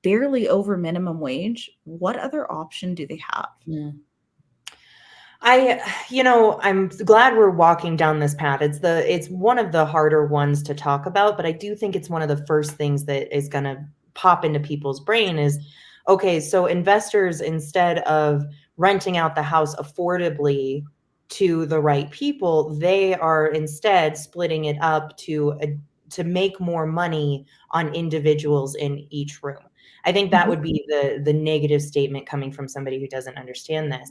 barely over minimum wage, what other option do they have? Yeah. I'm glad we're walking down this path. It's one of the harder ones to talk about, but I do think it's one of the first things that is going to pop into people's brain is, okay, so investors, instead of renting out the house affordably to the right people, they are instead splitting it up to make more money on individuals in each room. I think that would be the negative statement coming from somebody who doesn't understand this.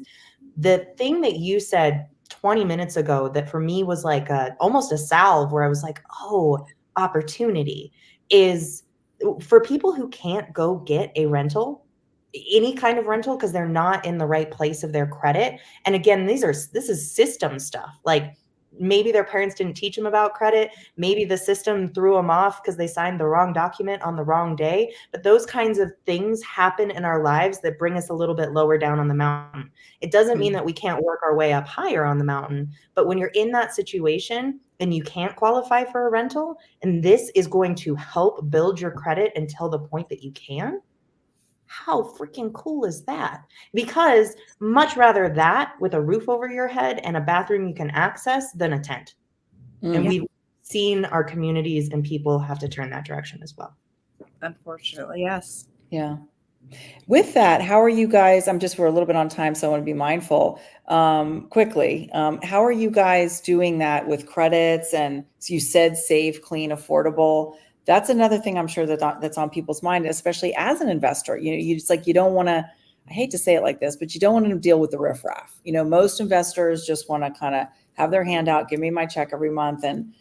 The thing that you said 20 minutes ago that for me was like almost a salve, where I was like, oh, opportunity, is for people who can't go get a rental, any kind of rental because they're not in the right place of their credit. And again, this is system stuff. Like maybe their parents didn't teach them about credit. Maybe the system threw them off because they signed the wrong document on the wrong day. But those kinds of things happen in our lives that bring us a little bit lower down on the mountain. It doesn't mean that we can't work our way up higher on the mountain. But when you're in that situation and you can't qualify for a rental, and this is going to help build your credit until the point that you can, how freaking cool is that? Because much rather that with a roof over your head and a bathroom you can access than a tent. And we've seen our communities and people have to turn that direction as well. Unfortunately, yes. Yeah. With that, how are you guys? We're a little bit on time, so I want to be mindful. Quickly, how are you guys doing that with credits? And so you said safe, clean, affordable. That's another thing I'm sure that's on people's mind, especially as an investor. You just you don't want to, I hate to say it like this, but you don't want to deal with the riffraff. Most investors just want to kind of have their hand out, give me my check every month, and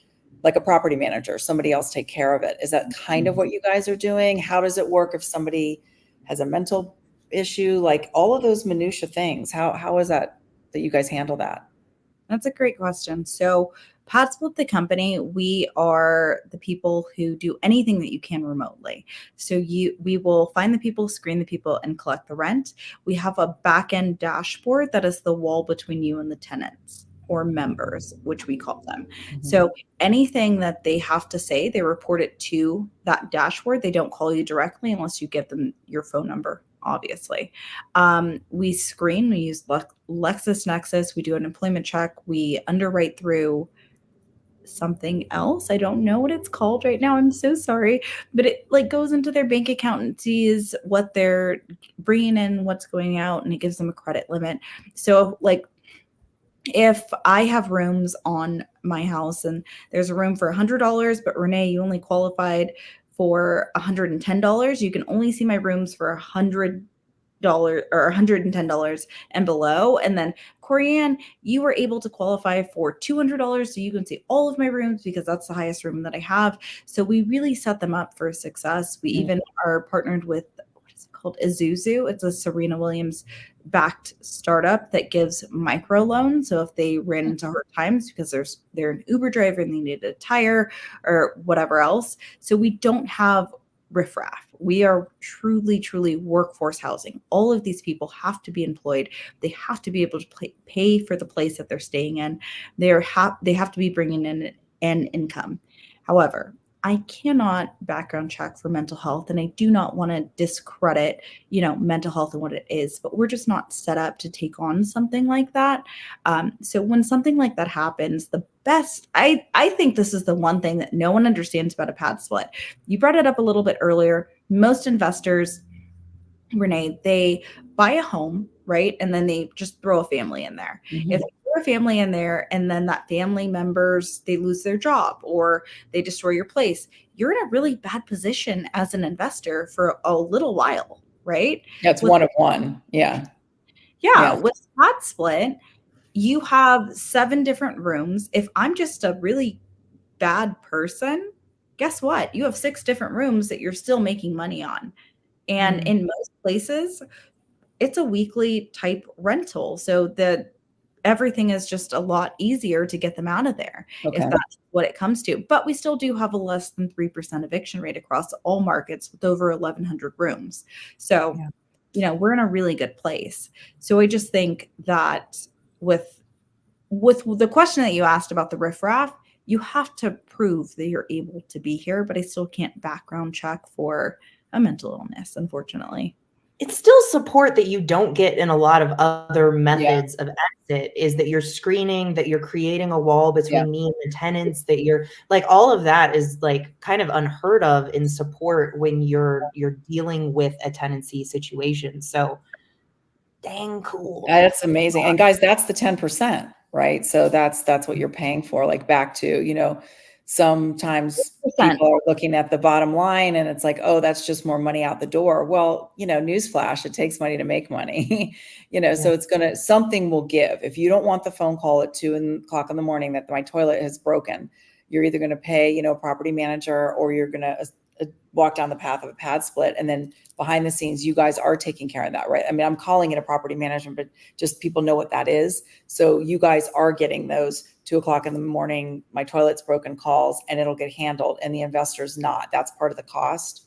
like a property manager, somebody else take care of it. Is that kind of what you guys are doing? How does it work if somebody has a mental issue, like all of those minutia things? How is that you guys handle that? That's a great question. So Pad Split, the company, we are the people who do anything that you can remotely. So we will find the people, screen the people, and collect the rent. We have a back-end dashboard that is the wall between you and the tenants or members, which we call them. Mm-hmm. So anything that they have to say, they report it to that dashboard. They don't call you directly unless you give them your phone number, obviously. We screen, we use LexisNexis, we do an employment check, we underwrite through something else. I don't know what it's called right now. I'm so sorry, but it goes into their bank account and sees what they're bringing in, what's going out, and it gives them a credit limit. So if I have rooms on my house and there's a room for $100, but Renee, you only qualified for $110, you can only see my rooms for $100 or $110 and below. And then Corianne, you were able to qualify for $200, so you can see all of my rooms because that's the highest room that I have. So we really set them up for success. We even are partnered with, what is it called, Isuzu. It's a Serena Williams backed startup that gives micro loans. So if they ran into hard times because they're an Uber driver and they needed a tire or whatever else. So we don't have riffraff. We are truly, truly workforce housing. All of these people have to be employed. They have to be able to pay for the place that they're staying in. They have to be bringing in an income. However, I cannot background check for mental health, and I do not want to discredit, mental health and what it is, but we're just not set up to take on something like that. So when something like that happens, the best, I think this is the one thing that no one understands about a pad split. You brought it up a little bit earlier. Most investors, Renee, they buy a home, right? And then they just throw a family in there. Mm-hmm. If a family in there and then that family members, they lose their job or they destroy your place, you're in a really bad position as an investor for a little while, right? That's one of one. Yeah. With Pad Split, you have 7 different rooms. If I'm just a really bad person, guess what? You have 6 different rooms that you're still making money on. And in most places, it's a weekly type rental. So everything is just a lot easier to get them out of there if that's what it comes to. But we still do have a less than 3% eviction rate across all markets with over 1,100 rooms. So, we're in a really good place. So I just think that with the question that you asked about the riffraff, you have to prove that you're able to be here, but I still can't background check for a mental illness, unfortunately. It's still support that you don't get in a lot of other methods of exit, is that you're screening, that you're creating a wall between me and the tenants, that you're all of that is kind of unheard of in support when you're dealing with a tenancy situation. So dang cool. That's amazing. And guys, that's the 10%, right? So that's what you're paying for. Back to, sometimes 100%. People are looking at the bottom line and it's oh, that's just more money out the door. Well, newsflash, it takes money to make money, so something will give. If you don't want the phone call at 2 o'clock in the morning that my toilet has broken, you're either going to pay, a property manager, or you're going to, walk down the path of a pad split. And then behind the scenes, you guys are taking care of that, right? I mean, I'm calling it a property management, but just people know what that is. So you guys are getting those 2:00 in the morning, my toilet's broken calls, and it'll get handled, and the investor's not. That's part of the cost.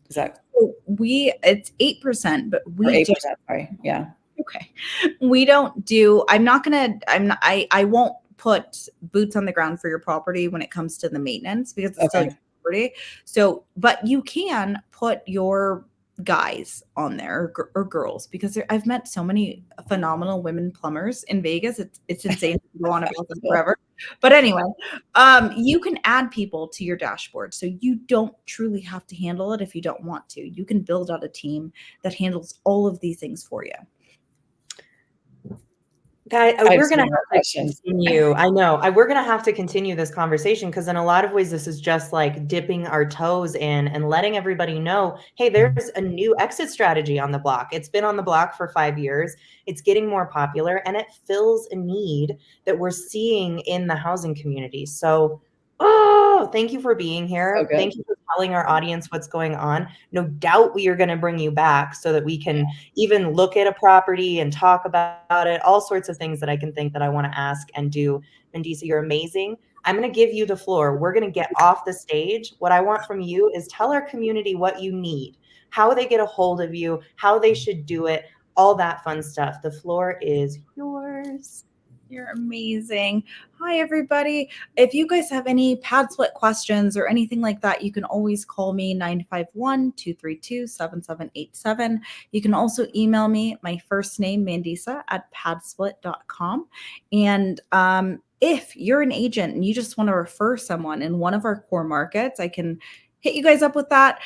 Is that it's 8%, but we 8%? Sorry. Yeah. Okay. We don't do, I won't put boots on the ground for your property when it comes to the maintenance because it's still your property. So, but you can put your guys on there or girls because I've met so many phenomenal women plumbers in Vegas. It's insane to go on about them forever. But anyway, you can add people to your dashboard. So you don't truly have to handle it if you don't want to. You can build out a team that handles all of these things for you. Guys, we're going to have to continue. I know. We're going to have to continue this conversation because in a lot of ways, this is just like dipping our toes in and letting everybody know, hey, there's a new exit strategy on the block. It's been on the block for 5 years. It's getting more popular and it fills a need that we're seeing in the housing community. So, thank you for being here. Okay. Thank you for telling our audience what's going on. No doubt we are going to bring you back so that we can even look at a property and talk about it, all sorts of things that I can think that I want to ask and do. Mandisa, you're amazing. I'm going to give you the floor. We're going to get off the stage. What I want from you is tell our community what you need, how they get a hold of you, how they should do it, all that fun stuff. The floor is yours. You're amazing. Hi, everybody. If you guys have any pad split questions or anything like that, you can always call me 951-232-7787. You can also email me, my first name, Mandisa, at padsplit.com. And if you're an agent and you just want to refer someone in one of our core markets, I can hit you guys up with that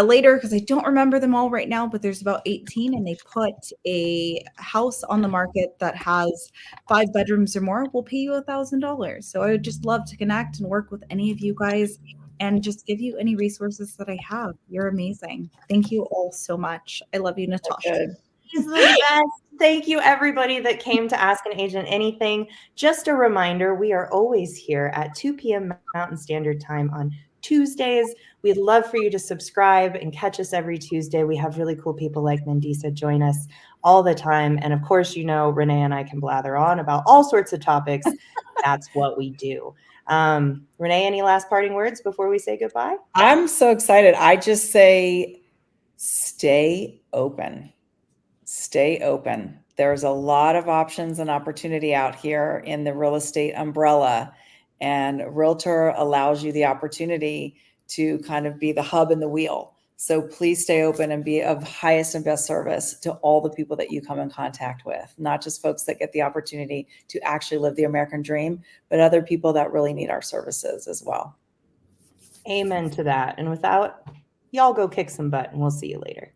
later because I don't remember them all right now, but there's about 18 and they put a house on the market that has 5 bedrooms or more. We'll pay you $1,000. So I would just love to connect and work with any of you guys and just give you any resources that I have. You're amazing. Thank you all so much. I love you, Natasha. He's the best. Thank you, everybody that came to Ask an Agent Anything. Just a reminder, we are always here at 2 p.m. Mountain Standard Time on Tuesdays. We'd love for you to subscribe and catch us every Tuesday. We have really cool people like Mandisa join us all the time. And of course, you know, Renee and I can blather on about all sorts of topics. That's what we do. Renee, any last parting words before we say goodbye? I'm so excited. I just say, stay open. Stay open. There's a lot of options and opportunity out here in the real estate umbrella. And Realtor allows you the opportunity to kind of be the hub and the wheel. So please stay open and be of highest and best service to all the people that you come in contact with, not just folks that get the opportunity to actually live the American dream, but other people that really need our services as well. Amen to that. And without, y'all go kick some butt and we'll see you later.